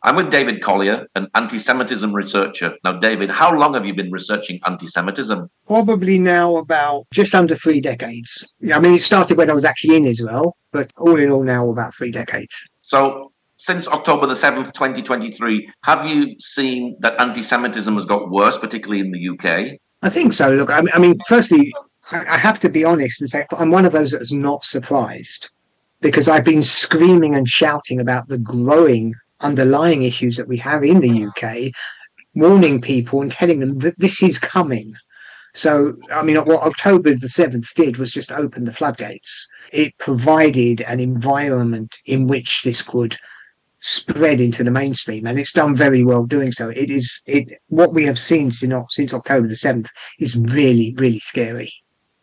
I'm with David Collier, an anti-Semitism researcher. Now, David, how long have you been researching anti-Semitism? Probably now about just under 3 decades. I mean, it started when I was actually in Israel, but all in all now about 3 decades. So, since October the 7th, 2023, have you seen that anti-Semitism has got worse, particularly in the UK? I think so. Look, I mean, firstly, I have to be honest and say I'm one of those that's not surprised because I've been screaming and shouting about the growing underlying issues that we have in the UK, warning people and telling them that this is coming. So, I mean, what October the 7th did was just open the floodgates. It provided an environment in which this could spread into the mainstream, and it's done very well doing so. What we have seen since October the 7th is really, really scary.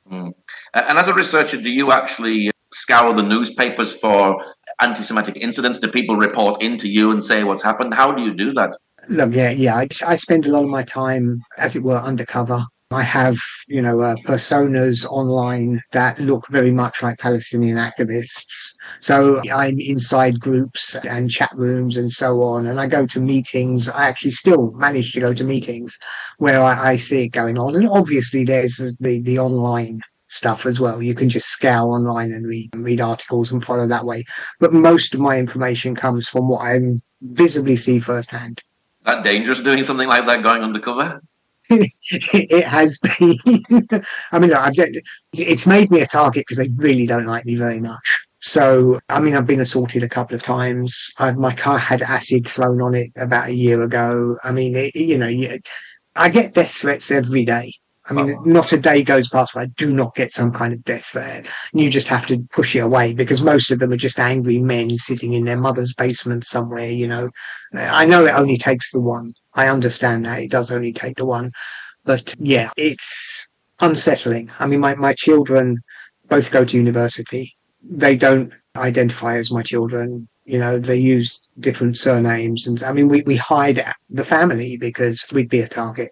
Mm. And as a researcher, do you actually scour the newspapers for anti-Semitic incidents? Do people report into you and say what's happened? How do you do that? Look, I spend a lot of my time, as it were, undercover. I have, personas online that look very much like Palestinian activists. So I'm inside groups and chat rooms and so on. And I go to meetings. I actually still manage to go to meetings where I see it going on. And obviously there's the online stuff as well. You can just scour online and read articles and follow that way. But most of my information comes from what I visibly see firsthand. Is that dangerous doing something like that, going undercover? It has been. I mean, it's made me a target because they really don't like me very much. So, I mean, I've been assaulted a couple of times. My car had acid thrown on it about a year ago. I mean, I get death threats every day. I mean, not a day goes past where I do not get some kind of death threat. And you just have to push it away because most of them are just angry men sitting in their mother's basement somewhere, I know it only takes the one. I understand that it does only take the one. But yeah, it's unsettling. I mean, my children both go to university. They don't identify as my children. They use different surnames. And I mean, we hide the family because we'd be a target.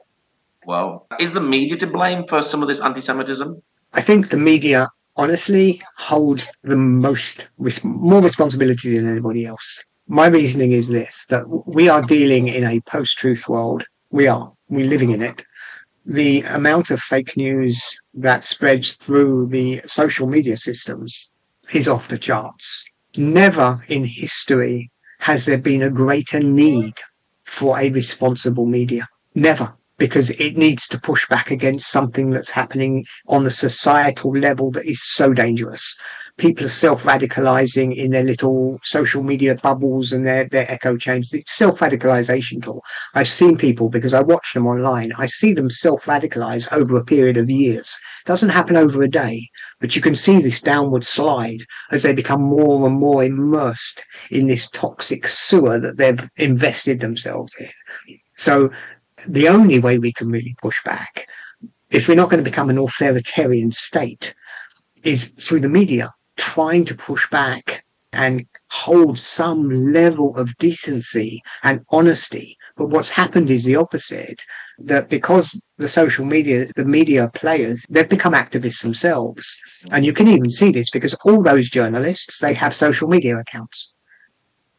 Well, is the media to blame for some of this anti-Semitism? I think the media, honestly, holds the more responsibility than anybody else. My reasoning is this, that we are dealing in a post-truth world. We're living in it. The amount of fake news that spreads through the social media systems is off the charts. Never in history has there been a greater need for a responsible media. Never. Because it needs to push back against something that's happening on the societal level that is so dangerous. People are self-radicalizing in their little social media bubbles and their echo chambers. It's self-radicalization tool. I've seen people, because I watch them online, I see them self-radicalize over a period of years. It doesn't happen over a day, but you can see this downward slide as they become more and more immersed in this toxic sewer that they've invested themselves in. So the only way we can really push back, if we're not going to become an authoritarian state, is through the media trying to push back and hold some level of decency and honesty. But what's happened is the opposite, that because the media players, they've become activists themselves. And you can even see this because all those journalists, they have social media accounts,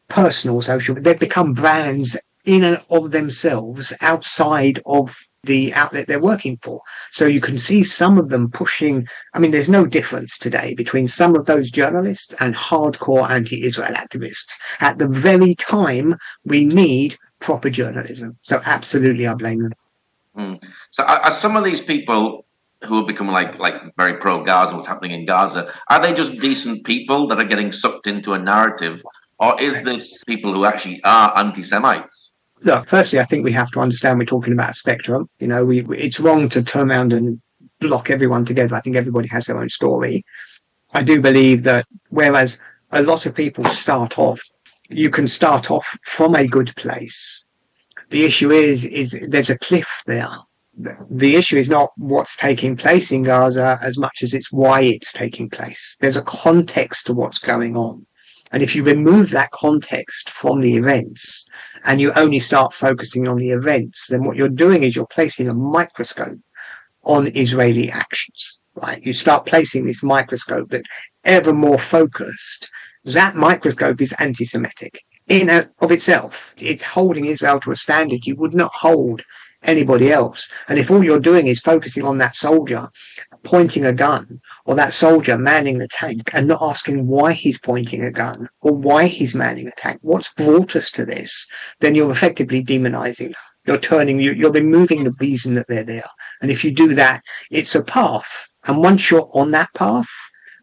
personal social, they've become brands in and of themselves outside of the outlet they're working for. So you can see some of them pushing. I mean, there's no difference today between some of those journalists and hardcore anti-Israel activists at the very time we need proper journalism. So absolutely, I blame them. So are some of these people who have become like very pro-Gaza, what's happening in Gaza, are they just decent people that are getting sucked into a narrative? Or is this people who actually are anti-Semites? Look, firstly, I think we have to understand we're talking about a spectrum. It's wrong to turn around and block everyone together. I think everybody has their own story. I do believe that whereas a lot of people you can start off from a good place. The issue is there's a cliff there. The issue is not what's taking place in Gaza as much as it's why it's taking place. There's a context to what's going on. And if you remove that context from the events and you only start focusing on the events, then what you're doing is you're placing a microscope on Israeli actions, right? You start placing this microscope that ever more focused. That microscope is anti-Semitic. in and of itself. It's holding Israel to a standard you would not hold anybody else. And if all you're doing is focusing on that soldier pointing a gun, or that soldier manning the tank, and not asking why he's pointing a gun or why he's manning a tank, what's brought us to this, then you're effectively demonizing. You're removing the reason that they're there. And if you do that, it's a path. And once you're on that path,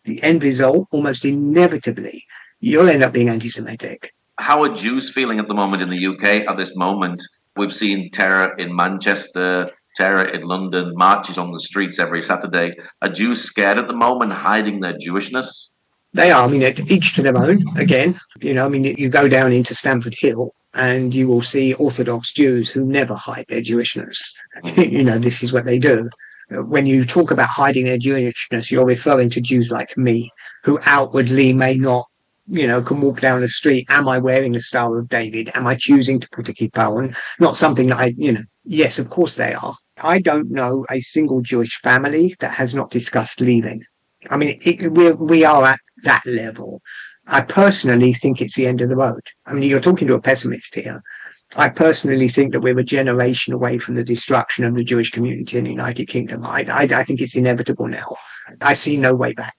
the end result, almost inevitably, you'll end up being anti-Semitic. How are Jews feeling at the moment in the UK at this moment? We've seen terror in Manchester, terror in London, marches on the streets every Saturday. Are Jews scared at the moment, hiding their Jewishness? They are. I mean, each to their own, again. You go down into Stamford Hill and you will see Orthodox Jews who never hide their Jewishness. This is what they do. When you talk about hiding their Jewishness, you're referring to Jews like me, who outwardly may not, can walk down the street. Am I wearing the Star of David? Am I choosing to put a kippah on? Not something that yes, of course they are. I don't know a single Jewish family that has not discussed leaving. I mean, we are at that level. I personally think it's the end of the road. I mean, you're talking to a pessimist here. I personally think that we're a generation away from the destruction of the Jewish community in the United Kingdom. I think it's inevitable now. I see no way back.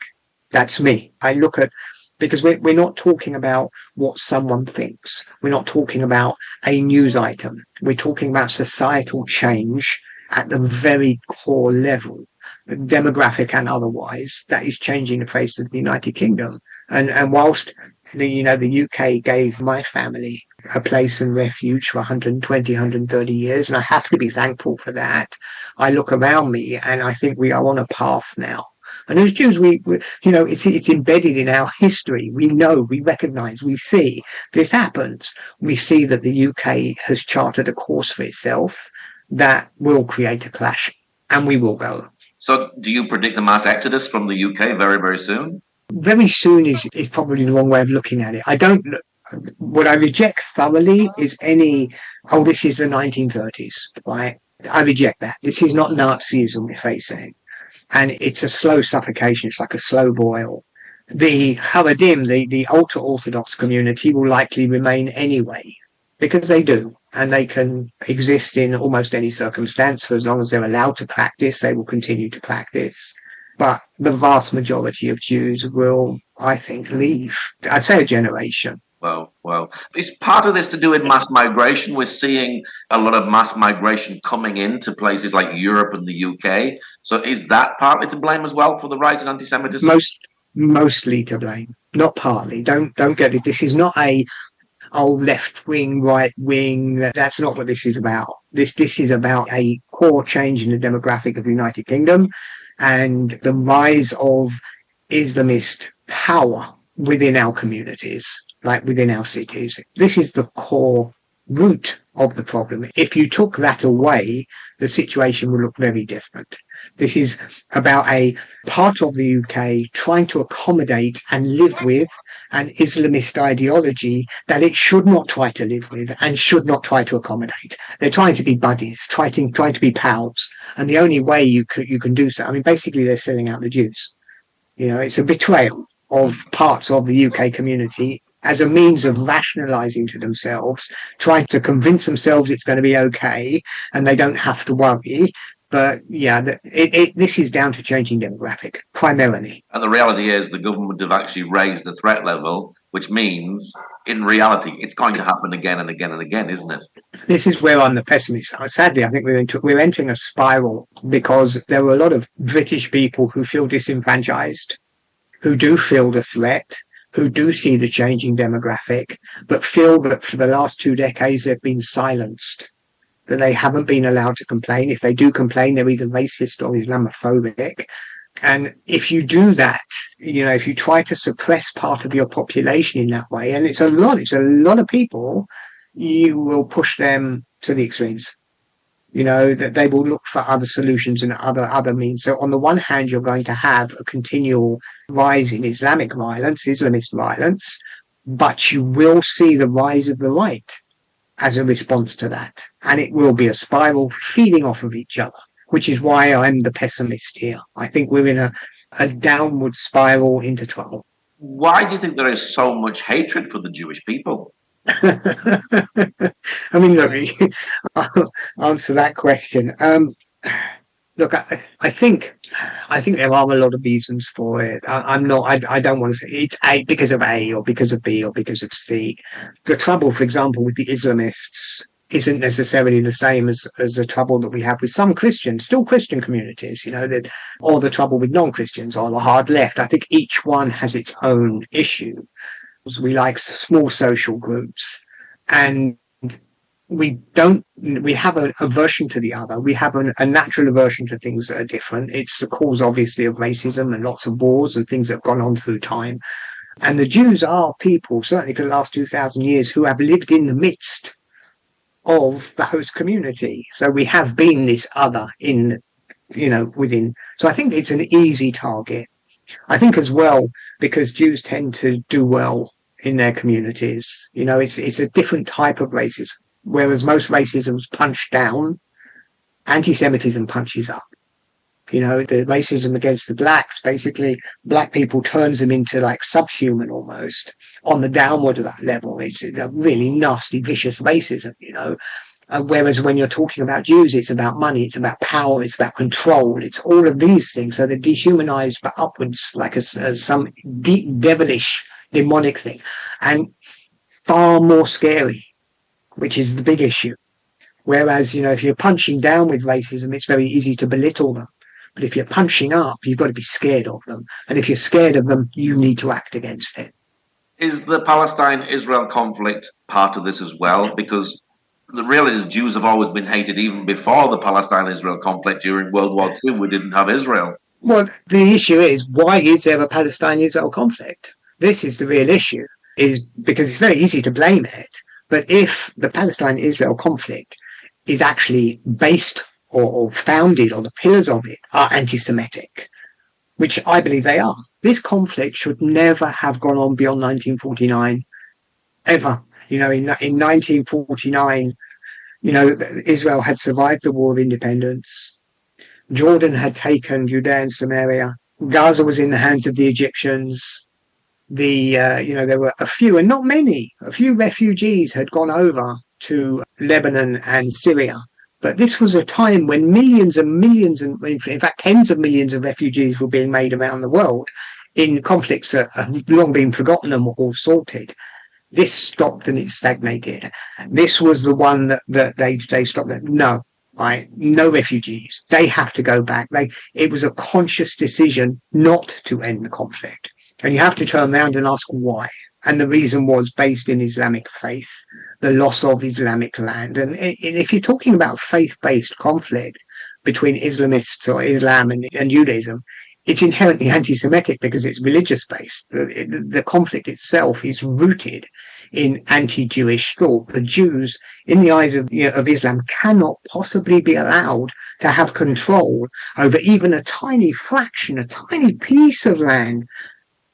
That's me. I look at, because we're not talking about what someone thinks. We're not talking about a news item. We're talking about societal change at the very core level, demographic and otherwise, that is changing the face of the United Kingdom. And whilst the UK gave my family a place and refuge for 120, 130 years, and I have to be thankful for that, I look around me and I think we are on a path now. And as Jews, it's embedded in our history. We know, we recognize, we see this happens. We see that the UK has charted a course for itself that will create a clash, and we will go. So do you predict a mass exodus from the UK very, very soon? Very soon is probably the wrong way of looking at it. What I reject thoroughly is this is the 1930s, right? I reject that. This is not Nazism we're facing. And it's a slow suffocation. It's like a slow boil. The Haredim, the ultra-Orthodox community, will likely remain anyway, because they do. And they can exist in almost any circumstance. For as long as they're allowed to practice, they will continue to practice. But the vast majority of Jews will, I think, leave. I'd say a generation. Well, is part of this to do with mass migration? We're seeing a lot of mass migration coming into places like Europe and the UK. So is that partly to blame as well for the rise in anti-Semitism? Mostly to blame, not partly. Don't get it. This is not left wing, right wing. That's not what this is about. This is about a core change in the demographic of the United Kingdom and the rise of Islamist power within our communities, like within our cities. This is the core root of the problem. If you took that away, the situation would look very different. This is about a part of the UK trying to accommodate and live with an Islamist ideology that it should not try to live with and should not try to accommodate. They're trying to be buddies, trying to be pals. And the only way you can do so, I mean, basically they're selling out the Jews. It's a betrayal of parts of the UK community as a means of rationalizing to themselves, trying to convince themselves it's going to be okay and they don't have to worry. But yeah, this is down to changing demographic, primarily. And the reality is the government have actually raised the threat level, which means, in reality, it's going to happen again and again and again, isn't it? This is where I'm the pessimist. Sadly, I think we're entering a spiral because there are a lot of British people who feel disenfranchised, who do feel the threat, who do see the changing demographic, but feel that for the last 2 decades they've been silenced, that they haven't been allowed to complain. If they do complain, they're either racist or Islamophobic. And if you do that, if you try to suppress part of your population in that way, and it's a lot of people, you will push them to the extremes. That they will look for other solutions and other means. So on the one hand, you're going to have a continual rise in Islamic violence, Islamist violence, but you will see the rise of the right as a response to that. And it will be a spiral feeding off of each other, which is why I'm the pessimist here. I think we're in a downward spiral into trouble. Why do you think there is so much hatred for the Jewish people? I mean, look, I'll answer that question. Look, I think there are a lot of reasons for it. I'm not. I don't want to say it's A because of A or because of B or because of C. The trouble, for example, with the Islamists isn't necessarily the same as the trouble that we have with some Christians, still Christian communities. You know that, or the trouble with non-Christians or the hard left. I think each one has its own issue. We like small social groups, and we have an aversion to the other. We have a natural aversion to things that are different. It's the cause, obviously, of racism and lots of wars and things that have gone on through time. And the Jews are people, certainly for the last 2,000 years, who have lived in the midst of the host community. So we have been this other within. So I think it's an easy target. I think as well, because Jews tend to do well in their communities, it's a different type of racism. Whereas most racism's punched down, anti-Semitism punches up. The racism against the blacks, basically, black people turns them into like subhuman almost on the downward of that level. It's a really nasty, vicious racism, whereas when you're talking about Jews, it's about money, it's about power, it's about control, it's all of these things. So they're dehumanized but upwards, like as some deep, devilish, demonic thing, and far more scary, which is the big issue. Whereas, if you're punching down with racism, it's very easy to belittle them. But if you're punching up, you've got to be scared of them. And if you're scared of them, you need to act against it. Is the Palestine-Israel conflict part of this as well? Because the reality is Jews have always been hated even before the Palestine-Israel conflict. During World War II, we didn't have Israel. Well, the issue is, why is there a Palestine-Israel conflict? This is the real issue, is because it's very easy to blame it. But if the Palestine-Israel conflict is actually based or founded, or the pillars of it are anti-Semitic, which I believe they are, this conflict should never have gone on beyond 1949, ever. In 1949, Israel had survived the War of Independence. Jordan had taken Judea and Samaria. Gaza was in the hands of the Egyptians. There were a few, and not many, a few refugees had gone over to Lebanon and Syria. But this was a time when millions and millions, and in fact tens of millions of refugees were being made around the world in conflicts that have long been forgotten or sorted. This stopped and it stagnated. This was the one that they stopped. No refugees. They have to go back. It was a conscious decision not to end the conflict. And you have to turn around and ask why. And the reason was based in Islamic faith, the loss of Islamic land. And if you're talking about faith-based conflict between Islamists or Islam and Judaism, it's inherently anti-Semitic because it's religious-based. The conflict itself is rooted in anti-Jewish thought. The Jews, in the eyes of Islam, cannot possibly be allowed to have control over even a tiny fraction, a tiny piece of land.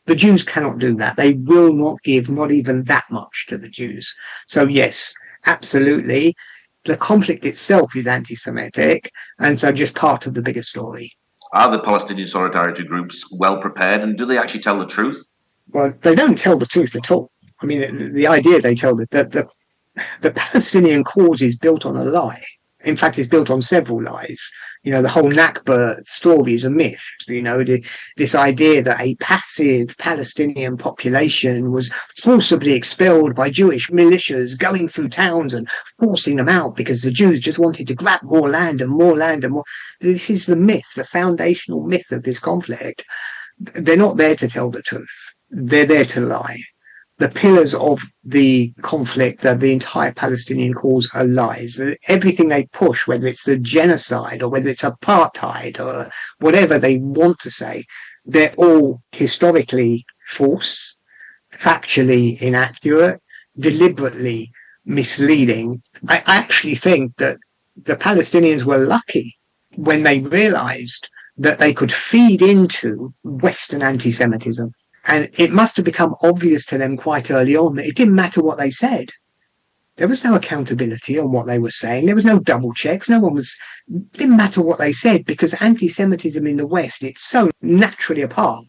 The Jews cannot do that. They will not give not even that much to the Jews. So yes, absolutely. The conflict itself is anti-Semitic, and so just part of the bigger story. Are the Palestinian solidarity groups well prepared, and do they actually tell the truth? Well, they don't tell the truth at all. I mean, the idea they tell that the Palestinian cause is built on a lie. In fact, it's built on several lies. The whole Nakba story is a myth. This idea that a passive Palestinian population was forcibly expelled by Jewish militias going through towns and forcing them out because the Jews just wanted to grab more land and more land and more. This is the myth, the foundational myth of this conflict. They're not there to tell the truth. They're there to lie. The pillars of the conflict, the entire Palestinian cause, are lies. Everything they push, whether it's a genocide or whether it's apartheid or whatever they want to say, they're all historically false, factually inaccurate, deliberately misleading. I actually think that the Palestinians were lucky when they realized that they could feed into Western anti-Semitism. And it must have become obvious to them quite early on that it didn't matter what they said. There was no accountability on what they were saying. There was no double checks. Didn't matter what they said, because anti-Semitism in the West, it's so naturally a part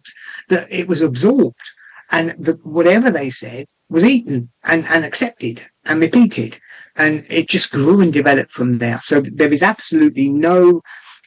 that it was absorbed. And whatever they said was eaten and accepted and repeated. And it just grew and developed from there. So there is absolutely no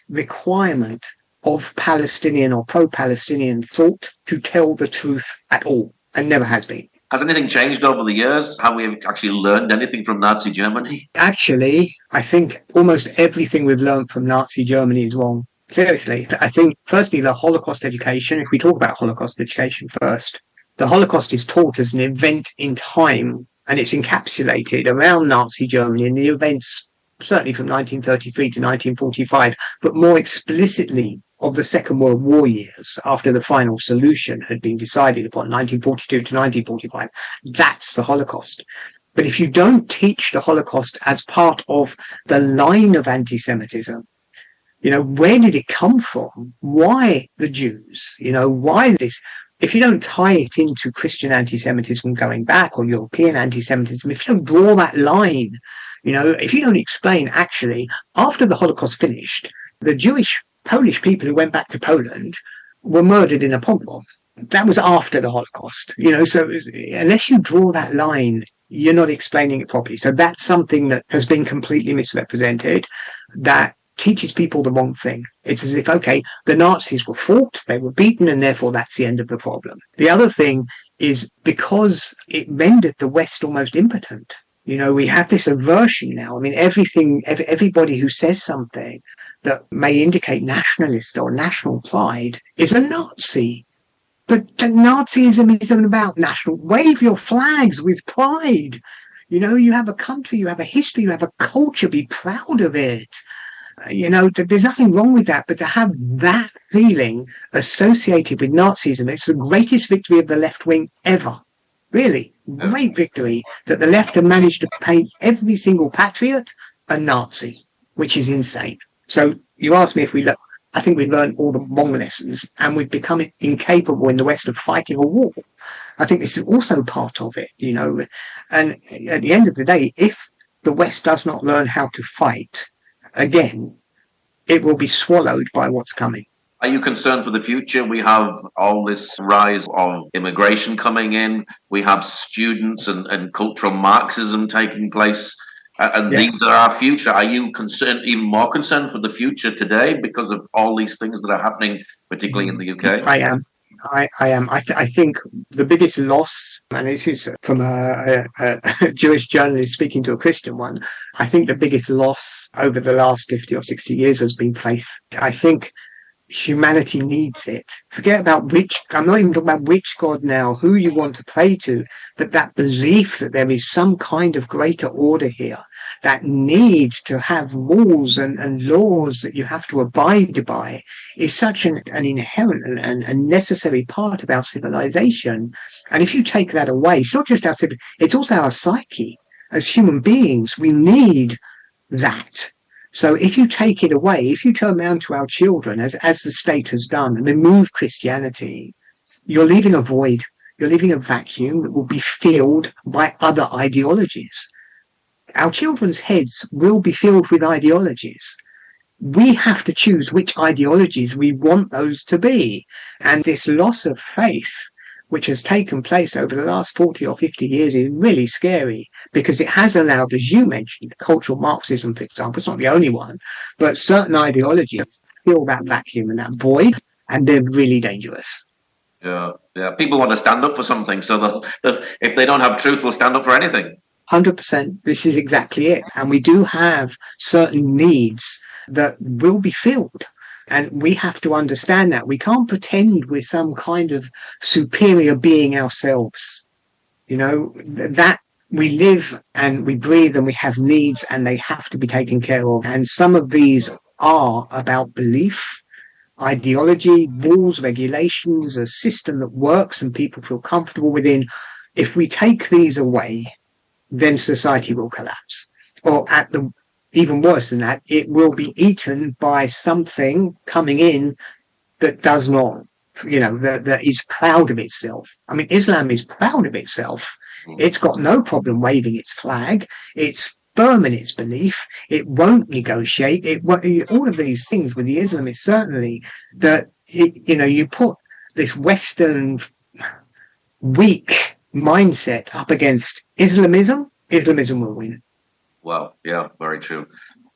requirement of Palestinian or pro-Palestinian thought to tell the truth at all, and never has been. Has anything changed over the years? Have we actually learned anything from Nazi Germany? Actually, I think almost everything we've learned from Nazi Germany is wrong. Seriously, I think, firstly, the Holocaust education, if we talk about Holocaust education first, the Holocaust is taught as an event in time, and it's encapsulated around Nazi Germany and the events, certainly from 1933 to 1945, but more explicitly of the Second World War years, after the final solution had been decided upon, 1942 to 1945. That's the Holocaust. But if you don't teach the Holocaust as part of the line of anti-Semitism, where did it come from? Why the Jews? Why this? If you don't tie it into Christian anti-Semitism going back, or European anti-Semitism, if you don't draw that line, if you don't explain, actually, after the Holocaust finished, the Jewish Polish people who went back to Poland were murdered in a pogrom. That was after the Holocaust, so unless you draw that line, you're not explaining it properly. So that's something that has been completely misrepresented, that teaches people the wrong thing. It's as if, okay, the Nazis were fought, they were beaten, and therefore that's the end of the problem. The other thing is, because it rendered the West almost impotent. We have this aversion now. I mean, everybody who says something that may indicate nationalist or national pride is a Nazi. But Nazism isn't about national. Wave your flags with pride. You have a country, you have a history, you have a culture. Be proud of it. There's nothing wrong with that. But to have that feeling associated with Nazism, it's the greatest victory of the left wing ever. Really, great victory that the left have managed to paint every single patriot a Nazi, which is insane. So you asked me if I think we've learned all the wrong lessons, and we've become incapable in the West of fighting a war. I think this is also part of it, and at the end of the day, if the West does not learn how to fight, again, it will be swallowed by what's coming. Are you concerned for the future? We have all this rise of immigration coming in. We have students and cultural Marxism taking place. And these are our future. Are you concerned, even more concerned for the future today because of all these things that are happening, particularly in the UK? I am. I think the biggest loss, and this is from a Jewish journalist speaking to a Christian one, I think the biggest loss over the last 50 or 60 years has been faith. I think humanity needs it. Forget about I'm not even talking about which God now, who you want to pray to, but that belief that there is some kind of greater order here, that need to have rules and laws that you have to abide by, is such an inherent and necessary part of our civilization. And if you take that away, it's not just our civilization, it's also our psyche. As human beings, we need that. So if you take it away, if you turn around to our children, as the state has done, and remove Christianity, you're leaving a void, you're leaving a vacuum that will be filled by other ideologies. Our children's heads will be filled with ideologies. We have to choose which ideologies we want those to be. And this loss of faith, which has taken place over the last 40 or 50 years, is really scary, because it has allowed, as you mentioned, cultural Marxism, for example, it's not the only one, but certain ideologies fill that vacuum and that void, and they're really dangerous. Yeah. People want to stand up for something, so that if they don't have truth, they'll stand up for anything. 100%. This is exactly it. And we do have certain needs that will be filled. And we have to understand that. We can't pretend we're some kind of superior being ourselves. That we live and we breathe and we have needs, and they have to be taken care of. And some of these are about belief, ideology, rules, regulations, a system that works and people feel comfortable within. If we take these away, then society will collapse. Or even worse than that, it will be eaten by something coming in that does not, that is proud of itself. I mean, Islam is proud of itself. It's got no problem waving its flag. It's firm in its belief. It won't negotiate. All of these things with the Islamists, certainly, that, you put this Western weak mindset up against Islamism, Islamism will win. Well, yeah, very true.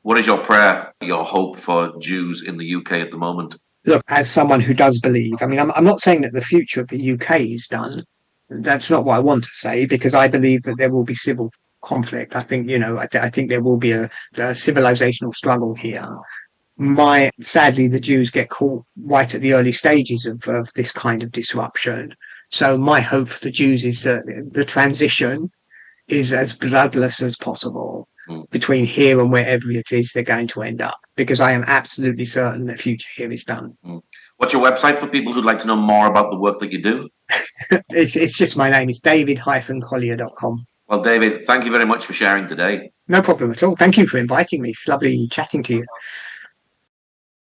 What is your prayer, your hope for Jews in the UK at the moment? Look, as someone who does believe, I mean, I'm not saying that the future of the UK is done. That's not what I want to say, because I believe that there will be civil conflict. I think, I think there will be a civilizational struggle here. Sadly, the Jews get caught right at the early stages of this kind of disruption. So my hope for the Jews is that the transition is as bloodless as possible between here and wherever it is they're going to end up, because I am absolutely certain the future here is done. What's your website for people who'd like to know more about the work that you do? It's just my name. It's david-collier.com. Well, David, thank you very much for sharing today. No problem at all. Thank you for inviting me. It's lovely chatting to you.